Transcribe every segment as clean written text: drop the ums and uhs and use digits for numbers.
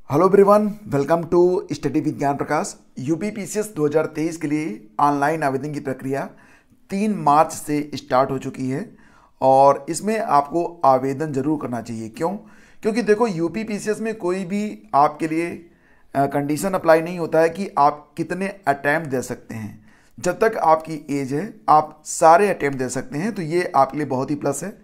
Hello everyone, welcome to study with Gyan Prakash. UPPCS 2023 के लिए online आवेदन की प्रक्रिया 3 मार्च से स्टार्ट हो चुकी है और इसमें आपको आवेदन जरूर करना चाहिए। क्यों? क्योंकि देखो, यूपीपीसीएस में कोई भी आपके लिए कंडीशन अप्लाई नहीं होता है कि आप कितने अटैम्प्ट दे सकते हैं। जब तक आपकी एज है आप सारे अटैम्प्ट दे सकते हैं, तो ये आपके लिए बहुत ही प्लस है।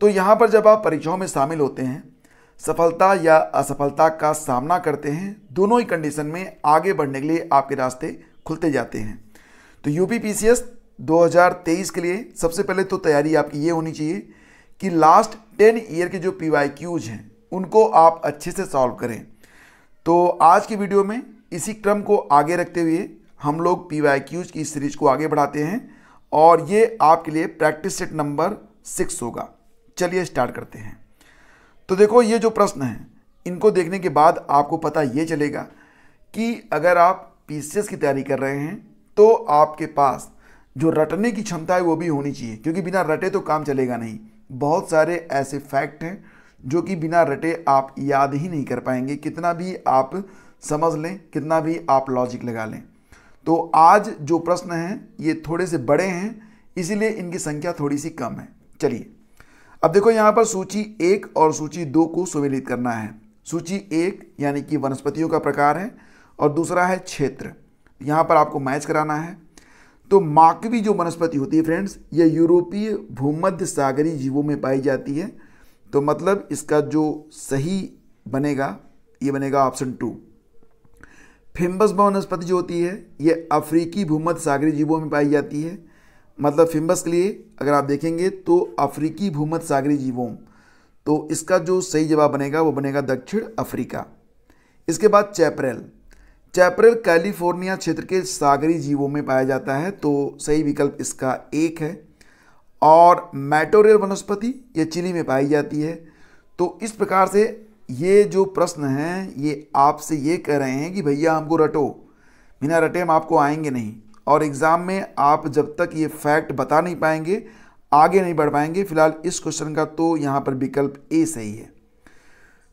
तो यहाँ पर जब आप परीक्षाओं में शामिल होते हैं, सफलता या असफलता का सामना करते हैं, दोनों ही कंडीशन में आगे बढ़ने के लिए आपके रास्ते खुलते जाते हैं। तो यूपीपीसीएस 2023 के लिए सबसे पहले तो तैयारी आपकी ये होनी चाहिए कि लास्ट 10 ईयर के जो पीवाईक्यूज हैं उनको आप अच्छे से सॉल्व करें। तो आज की वीडियो में इसी क्रम को आगे रखते हुए हम लोग पीवाईक्यूज की सीरीज को आगे बढ़ाते हैं और ये आपके लिए प्रैक्टिस सेट नंबर 6 होगा। चलिए स्टार्ट करते हैं। तो देखो, ये जो प्रश्न हैं इनको देखने के बाद आपको पता ये चलेगा कि अगर आप पीसीएस की तैयारी कर रहे हैं तो आपके पास जो रटने की क्षमता है वो भी होनी चाहिए, क्योंकि बिना रटे तो काम चलेगा नहीं। बहुत सारे ऐसे फैक्ट हैं जो कि बिना रटे आप याद ही नहीं कर पाएंगे, कितना भी आप समझ लें, कितना भी आप लॉजिक लगा लें। तो आज जो प्रश्न हैं ये थोड़े से बड़े हैं, इसीलिए इनकी संख्या थोड़ी सी कम है। चलिए अब देखो, यहाँ पर सूची 1 और सूची 2 को सुमेलित करना है। सूची 1 यानी कि वनस्पतियों का प्रकार है और दूसरा है क्षेत्र। यहाँ पर आपको मैच कराना है। तो माकवी जो वनस्पति होती है फ्रेंड्स, ये यूरोपीय भूमध्य सागरीय जीवों में पाई जाती है। तो मतलब इसका जो सही बनेगा ये बनेगा ऑप्शन 2। फिम्बस वनस्पति जो होती है ये अफ्रीकी भूमध्य सागरीय जीवों में पाई जाती है। मतलब फिम्बस के लिए अगर आप देखेंगे तो अफ्रीकी भूमध्य सागरीय जीवों, तो इसका जो सही जवाब बनेगा वो बनेगा दक्षिण अफ्रीका। इसके बाद चैपरेल। चैपरेल कैलिफोर्निया क्षेत्र के सागरीय जीवों में पाया जाता है, तो सही विकल्प इसका 1 है। और मैटोरेल वनस्पति ये चिली में पाई जाती है। तो इस प्रकार से ये जो प्रश्न हैं ये आपसे ये कह रहे हैं कि भैया हमको रटो, बिना रटे हम आपको आएंगे नहीं। और एग्ज़ाम में आप जब तक ये फैक्ट बता नहीं पाएंगे आगे नहीं बढ़ पाएंगे। फिलहाल इस क्वेश्चन का तो यहाँ पर विकल्प ए सही है।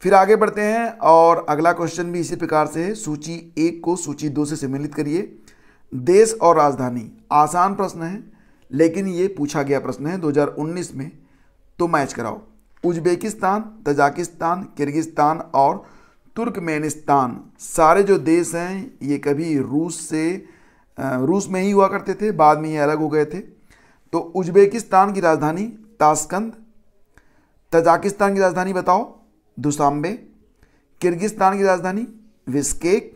फिर आगे बढ़ते हैं और अगला क्वेश्चन भी इसी प्रकार से है। सूची 1 को सूची 2 से सम्मिलित करिए। देश और राजधानी आसान प्रश्न है, लेकिन ये पूछा गया प्रश्न है 2019 में, तो मैच कराओ। उज्बेकिस्तान, तजाकिस्तान, किर्गिस्तान और तुर्कमेनिस्तान सारे जो देश हैं ये कभी रूस में ही हुआ करते थे, बाद में ये अलग हो गए थे। तो उज्बेकिस्तान की राजधानी ताशकंद, तजाकिस्तान की राजधानी बताओ दुशांबे, किर्गिस्तान की राजधानी बिश्केक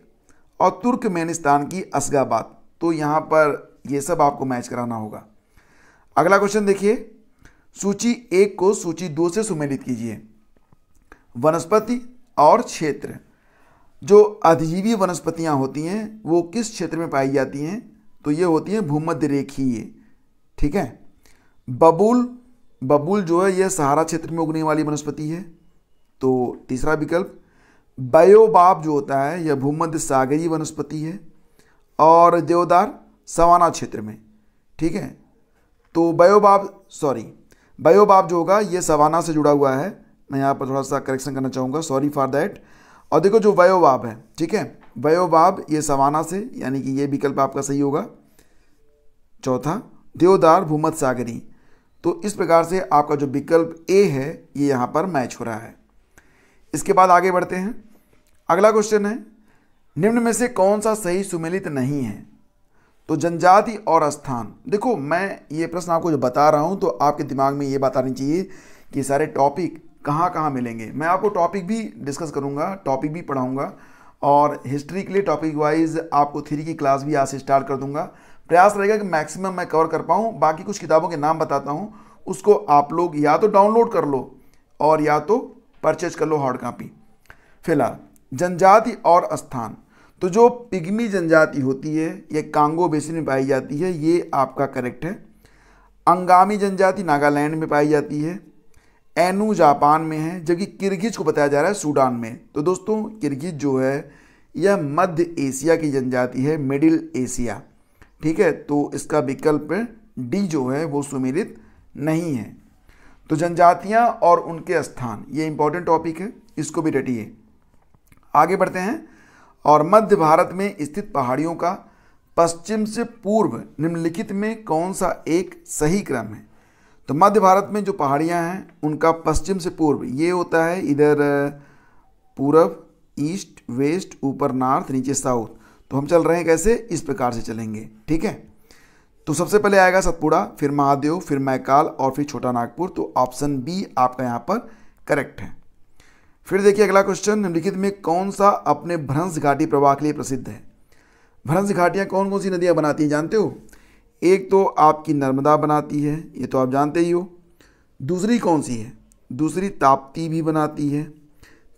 और तुर्कमेनिस्तान की अशगाबाद। तो यहाँ पर ये सब आपको मैच कराना होगा। अगला क्वेश्चन देखिए। सूची 1 को सूची 2 से सुमेलित कीजिए। वनस्पति और क्षेत्र। जो अधिजीवी वनस्पतियां होती हैं वो किस क्षेत्र में पाई जाती हैं? तो ये होती हैं भूमध्य रेखीय। ठीक है। बबूल जो है ये सहारा क्षेत्र में उगने वाली वनस्पति है, तो तीसरा विकल्प। बायोबाब जो होता है यह भूमध्य सागरीय वनस्पति है। और देवदार सवाना क्षेत्र में। ठीक है। तो बायोबाब जो होगा ये सवाना से जुड़ा हुआ है। मैं यहाँ पर थोड़ा सा करेक्शन करना चाहूँगा, सॉरी फॉर दैट। और देखो जो बायोबाब है, ठीक है, बायोबाब ये सवाना से, यानी कि ये विकल्प आपका सही होगा। चौथा देवदार भूमध्य सागरीय। तो इस प्रकार से आपका जो विकल्प ए है ये यहाँ पर मैच हो रहा है। इसके बाद आगे बढ़ते हैं। अगला क्वेश्चन है, निम्न में से कौन सा सही सुमेलित नहीं है? तो जनजाति और स्थान। देखो, मैं ये प्रश्न आपको जो बता रहा हूँ तो आपके दिमाग में ये बात आनी चाहिए कि सारे टॉपिक कहाँ कहाँ मिलेंगे। मैं आपको टॉपिक भी डिस्कस करूँगा, टॉपिक भी पढ़ाऊँगा और हिस्ट्री के लिए टॉपिक वाइज आपको थ्योरी की क्लास भी आज से स्टार्ट कर दूँगा। प्रयास रहेगा कि मैक्सिमम मैं कवर कर पाऊँ। बाकी कुछ किताबों के नाम बताता हूँ, उसको आप लोग या तो डाउनलोड कर लो और या तो परचेज कर लो हार्ड कॉपी। फिलहाल जनजाति और स्थान। तो जो पिग्मी जनजाति होती है ये कांगो बेसिन में पाई जाती है, ये आपका करेक्ट है। अंगामी जनजाति नागालैंड में पाई जाती है। एनू जापान में है, जबकि किर्गिज को बताया जा रहा है सूडान में। तो दोस्तों किर्गिज जो है यह मध्य एशिया की जनजाति है, मिडिल एशिया। ठीक है। तो इसका विकल्प डी जो है वो सुमेलित नहीं है। तो जनजातियां और उनके स्थान ये इंपॉर्टेंट टॉपिक है, इसको भी रटिए। आगे बढ़ते हैं। और मध्य भारत में स्थित पहाड़ियों का पश्चिम से पूर्व निम्नलिखित में कौन सा एक सही क्रम है? तो मध्य भारत में जो पहाड़ियाँ हैं उनका पश्चिम से पूर्व ये होता है, इधर पूरब, ईस्ट, वेस्ट, ऊपर नॉर्थ, नीचे साउथ। तो हम चल रहे हैं कैसे, इस प्रकार से चलेंगे, ठीक है। तो सबसे पहले आएगा सतपुड़ा, फिर महादेव, फिर मैकाल और फिर छोटा नागपुर। तो ऑप्शन बी आपका यहाँ पर करेक्ट है। फिर देखिए अगला क्वेश्चन, निम्नलिखित में कौन सा अपने भ्रंश घाटी प्रवाह के लिए प्रसिद्ध है? भ्रंश घाटियाँ कौन कौन सी नदियाँ बनाती हैं जानते हो? एक तो आपकी नर्मदा बनाती है, ये तो आप जानते ही हो। दूसरी कौन सी है? दूसरी ताप्ती भी बनाती है।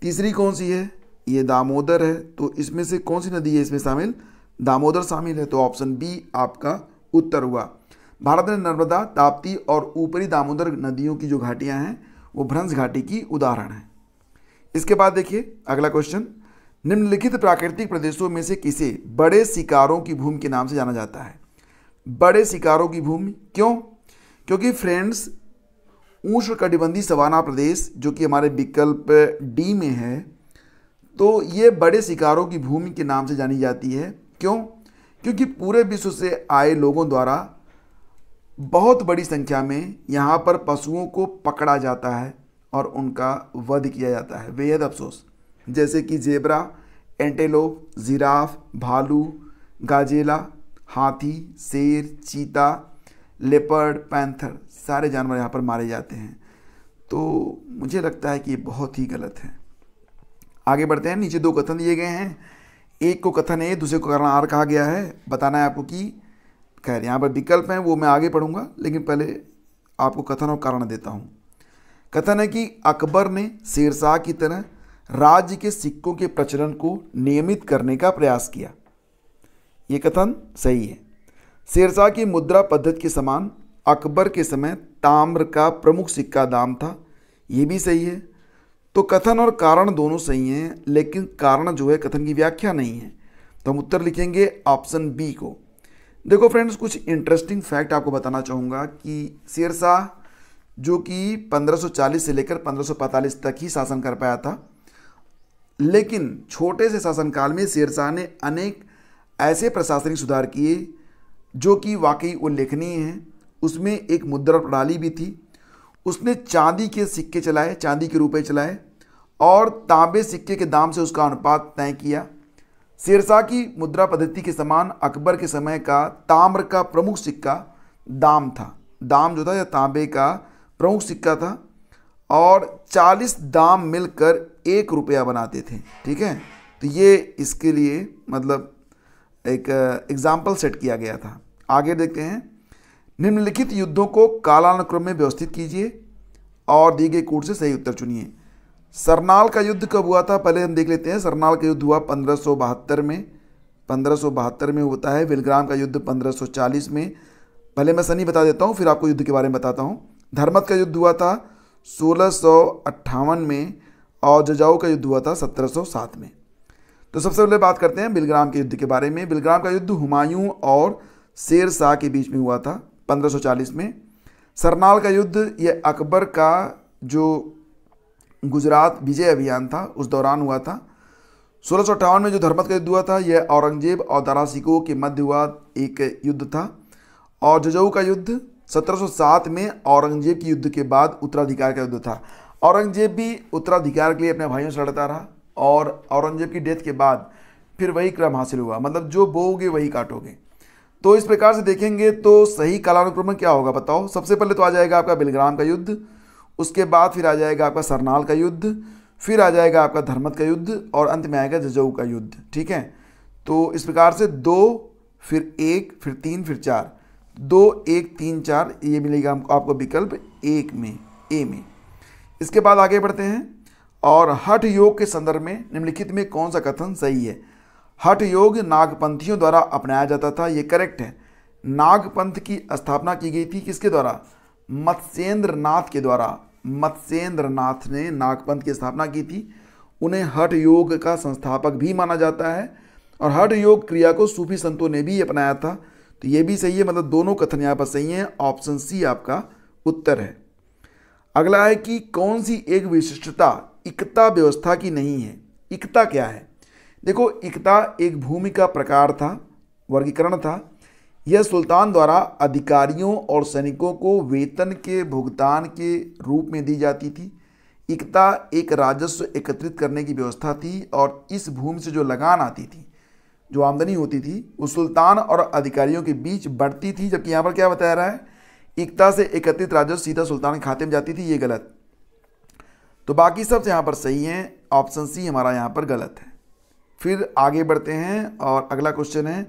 तीसरी कौन सी है? ये दामोदर है। तो इसमें से कौन सी नदी है इसमें शामिल? दामोदर शामिल है। तो ऑप्शन बी आपका उत्तर हुआ। भारत में नर्मदा, ताप्ती और ऊपरी दामोदर नदियों की जो घाटियां हैं वो भ्रंश घाटी की उदाहरण है। इसके बाद देखिए अगला क्वेश्चन, निम्नलिखित प्राकृतिक प्रदेशों में से किसे बड़े शिकारों की भूमि के नाम से जाना जाता है? बड़े शिकारों की भूमि क्यों? क्योंकि फ्रेंड्स उष्णकटिबंधीय सवाना प्रदेश जो कि हमारे विकल्प डी में है, तो ये बड़े शिकारों की भूमि के नाम से जानी जाती है। क्यों? क्योंकि पूरे विश्व से आए लोगों द्वारा बहुत बड़ी संख्या में यहाँ पर पशुओं को पकड़ा जाता है और उनका वध किया जाता है, बेहद अफसोस। जैसे कि जेब्रा, एंटेलोप, जिराफ, भालू, गाजेला, हाथी, शेर, चीता, लेपर्ड, पैंथर, सारे जानवर यहाँ पर मारे जाते हैं। तो मुझे लगता है कि ये बहुत ही गलत है। आगे बढ़ते हैं। नीचे दो कथन दिए गए हैं, एक को कथन ए, दूसरे को कारण आर कहा गया है। बताना है आपको कि खैर यहाँ पर विकल्प हैं वो मैं आगे पढ़ूंगा, लेकिन पहले आपको कथन और कारण देता हूँ। कथन है कि अकबर ने शेरशाह की तरह राज्य के सिक्कों के प्रचलन को नियमित करने का प्रयास किया। ये कथन सही है। शेरशाह की मुद्रा पद्धति के समान अकबर के समय ताम्र का प्रमुख सिक्का दाम था। ये भी सही है। तो कथन और कारण दोनों सही हैं, लेकिन कारण जो है कथन की व्याख्या नहीं है। तो हम उत्तर लिखेंगे ऑप्शन बी को। देखो फ्रेंड्स, कुछ इंटरेस्टिंग फैक्ट आपको बताना चाहूँगा कि शेरशाह जो कि 1540 से लेकर 1545 तक ही शासन कर पाया था, लेकिन छोटे से शासनकाल में शेरशाह ने अनेक ऐसे प्रशासनिक सुधार किए जो कि वाकई उल्लेखनीय हैं। उसमें एक मुद्रा प्रणाली भी थी। उसने चांदी के सिक्के चलाए, चांदी के रुपए चलाए और तांबे सिक्के के दाम से उसका अनुपात तय किया। शेरशाह की मुद्रा पद्धति के समान अकबर के समय का ताम्र का प्रमुख सिक्का दाम था। दाम जो था यह तांबे का प्रमुख सिक्का था और 40 दाम मिलकर 1 रुपया बनाते थे, ठीक है। तो ये इसके लिए मतलब एक एग्जाम्पल सेट किया गया था। आगे देखते हैं। निम्नलिखित युद्धों को कालानुक्रम में व्यवस्थित कीजिए और दिए गए कूट से सही उत्तर चुनिए। सरनाल का युद्ध कब हुआ था? पहले हम देख लेते हैं। सरनाल का युद्ध हुआ 1572 में। 1572 में होता है। विलग्राम का युद्ध 1540 में। पहले मैं सनी बता देता हूँ, फिर आपको युद्ध के बारे में बताता हूँ। धर्मत का युद्ध हुआ था 1658 में और जजाऊ का युद्ध हुआ था 1707 में। तो सबसे पहले बात करते हैं बिलग्राम के युद्ध के बारे में। बिलग्राम का युद्ध हुमायूं और शेरशाह के बीच में हुआ था 1540 में। सरनाल का युद्ध यह अकबर का जो गुजरात विजय अभियान था उस दौरान हुआ था। 1658 में जो धर्मत का युद्ध हुआ था यह औरंगजेब और दारा शिकोह के मध्य हुआ एक युद्ध था। और जजाऊ का युद्ध 1707 में औरंगजेब के युद्ध के बाद उत्तराधिकार का युद्ध था। औरंगजेब भी उत्तराधिकार के लिए अपने भाइयों से लड़ता रहा और औरंगजेब की डेथ के बाद फिर वही क्रम हासिल हुआ, मतलब जो बोओगे वही काटोगे। तो इस प्रकार से देखेंगे तो सही कालानुक्रम में क्या होगा बताओ। सबसे पहले तो आ जाएगा आपका बिलग्राम का युद्ध, उसके बाद फिर आ जाएगा आपका सरनाल का युद्ध, फिर आ जाएगा आपका धर्मत का युद्ध और अंत में आएगा जजाऊ का युद्ध, ठीक है। तो इस प्रकार से 2 फिर 1 फिर 3 फिर 4, 2 1 3 4 ये मिलेगा आपको विकल्प 1 में, ए में। इसके बाद आगे बढ़ते हैं। और हठ योग के संदर्भ में निम्नलिखित में कौन सा कथन सही है? हठ योग नागपंथियों द्वारा अपनाया जाता था, ये करेक्ट है। नागपंथ की स्थापना की गई थी किसके द्वारा? मत्स्येंद्र नाथ के द्वारा। मत्स्येंद्र नाथ ने नागपंथ की स्थापना की थी। उन्हें हठ योग का संस्थापक भी माना जाता है और हठ योग क्रिया को सूफी संतों ने भी अपनाया था। तो ये भी सही है, मतलब दोनों कथन यहाँ पर सही हैं। ऑप्शन सी आपका उत्तर है। अगला है कि कौन सी एक विशिष्टता इकता व्यवस्था की नहीं है? इकता क्या है? देखो, इक्ता एक भूमि का प्रकार था, वर्गीकरण था। यह सुल्तान द्वारा अधिकारियों और सैनिकों को वेतन के भुगतान के रूप में दी जाती थी। इक्ता एक राजस्व एकत्रित करने की व्यवस्था थी और इस भूमि से जो लगान आती थी, जो आमदनी होती थी, वो सुल्तान और अधिकारियों के बीच बढ़ती थी। जबकि यहाँ पर क्या बताया रहा है, इक्ता से एकत्रित राजस्व सीधा सुल्तान के खाते में जाती थी, ये गलत। तो बाकी सब यहाँ पर सही हैं, ऑप्शन सी हमारा यहाँ पर गलत है। फिर आगे बढ़ते हैं और अगला क्वेश्चन है,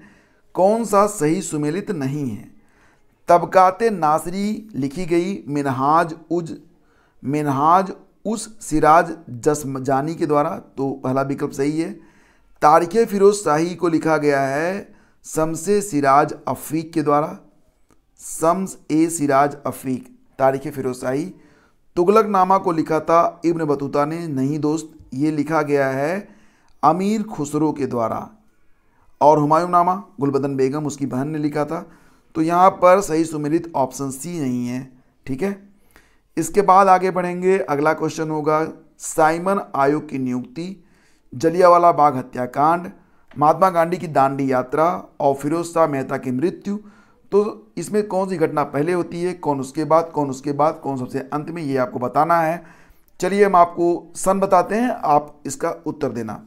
कौन सा सही सुमेलित नहीं है? तबकाते नासरी लिखी गई मिनहाज उस सिराज जसजानी के द्वारा, तो पहला विकल्प सही है। तारीख़ फिरोज शाही को लिखा गया है शम्स-ए सिराज अफीक के द्वारा, शम्स-ए सिराज अफीक, तारीख़ फिरोज शाही। तुगलकनामा को लिखा था इब्न बतूता ने, नहीं दोस्त, ये लिखा गया है अमीर खुसरो के द्वारा। और हुमायूंनामा गुलबदन बेगम, उसकी बहन ने लिखा था। तो यहाँ पर सही सुमेलित ऑप्शन सी नहीं है, ठीक है। इसके बाद आगे बढ़ेंगे, अगला क्वेश्चन होगा साइमन आयोग की नियुक्ति, जलियांवाला बाग हत्याकांड, महात्मा गांधी की दांडी यात्रा और फिरोज शाह मेहता की मृत्यु। तो इसमें कौन सी घटना पहले होती है, कौन उसके बाद, कौन उसके बाद, कौन सबसे अंत में, ये आपको बताना है। चलिए हम आपको सन बताते हैं, आप इसका उत्तर देना।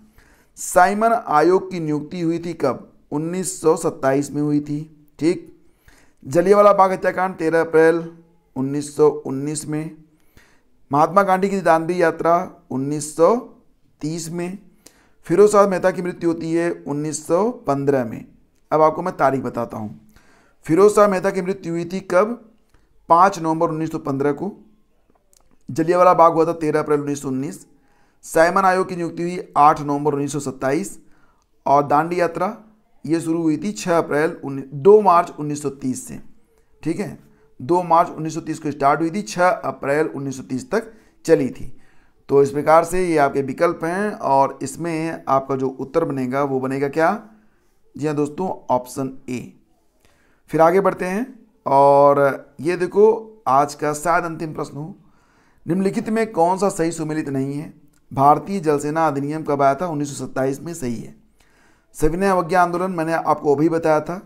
साइमन आयोग की नियुक्ति हुई थी कब? 1927 में हुई थी, ठीक। जलियांवाला बाग हत्याकांड 13 अप्रैल 1919 में। महात्मा गांधी की दांडी यात्रा 1930 में। फिरोज शाह मेहता की मृत्यु होती है 1915 में। अब आपको मैं तारीख बताता हूँ। फिरोज शाह मेहता की मृत्यु हुई थी कब? 5 नवंबर 1915 को। जलियांवाला बाग हुआ था 13 अप्रैल 1919। साइमन आयोग की नियुक्ति हुई 8 नवंबर 1927 और दांडी यात्रा ये शुरू हुई थी 2 मार्च 1930 से, ठीक है। 2 मार्च 1930 को स्टार्ट हुई थी, 6 अप्रैल 1930 तक चली थी। तो इस प्रकार से ये आपके विकल्प हैं और इसमें आपका जो उत्तर बनेगा वो बनेगा क्या? जी हाँ दोस्तों, ऑप्शन ए। फिर आगे बढ़ते हैं और ये देखो आज का शायद अंतिम प्रश्न हो। निम्नलिखित में कौन सा सही सुमेलित नहीं है? भारतीय जल सेना अधिनियम कब आया था? 1927 में, सही है। सविनय अवज्ञा आंदोलन मैंने आपको अभी बताया था,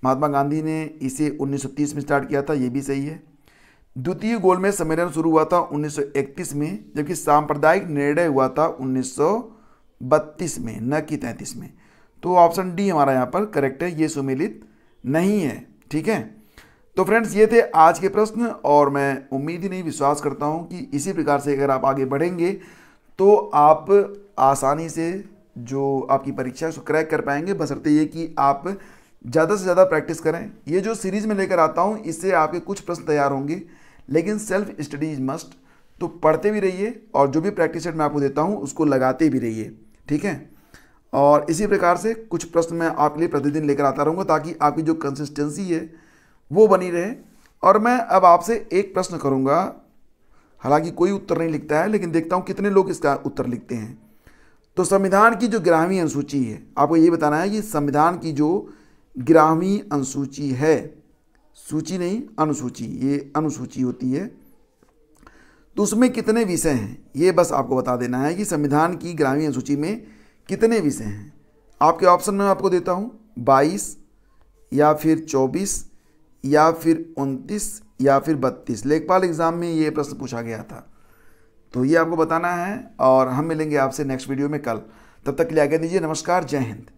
महात्मा गांधी ने इसे 1930 में स्टार्ट किया था, ये भी सही है। द्वितीय गोलमेज सम्मेलन शुरू हुआ था 1931 में, जबकि सांप्रदायिक निर्णय हुआ था 1932 में, न कि 33 में। तो ऑप्शन डी हमारा यहाँ पर करेक्ट है, ये सुमेलित नहीं है, ठीक है। तो फ्रेंड्स ये थे आज के प्रश्न और मैं उम्मीद ही नहीं विश्वास करता हूँ कि इसी प्रकार से अगर आप आगे बढ़ेंगे तो आप आसानी से जो आपकी परीक्षा उसको क्रैक कर पाएंगे, बशर्ते ये कि आप ज़्यादा से ज़्यादा प्रैक्टिस करें। ये जो सीरीज़ में लेकर आता हूँ इससे आपके कुछ प्रश्न तैयार होंगे, लेकिन सेल्फ स्टडी इज मस्ट। तो पढ़ते भी रहिए और जो भी प्रैक्टिस सेट मैं आपको देता हूँ उसको लगाते भी रहिए, ठीक है। और इसी प्रकार से कुछ प्रश्न मैं आपके लिए प्रतिदिन लेकर आता रहूँगा ताकि आपकी जो कंसिस्टेंसी है वो बनी रहे। और मैं अब आपसे एक प्रश्न करूँगा, हालांकि कोई उत्तर नहीं लिखता है लेकिन देखता हूँ कितने लोग इसका उत्तर लिखते हैं। तो संविधान की जो 11वीं अनुसूची है, आपको ये बताना है कि संविधान की जो 11वीं अनुसूची है, सूची नहीं अनुसूची, ये अनुसूची होती है, तो उसमें कितने विषय हैं ये बस आपको बता देना है कि संविधान की 11वीं अनुसूची में कितने विषय हैं। आपके ऑप्शन में आपको देता हूँ 22 या फिर 24 या फिर 29 या फिर 32। लेखपाल एग्जाम में ये प्रश्न पूछा गया था, तो ये आपको बताना है। और हम मिलेंगे आपसे नेक्स्ट वीडियो में कल। तब तक के लिए आज्ञा दीजिए, नमस्कार, जय हिंद।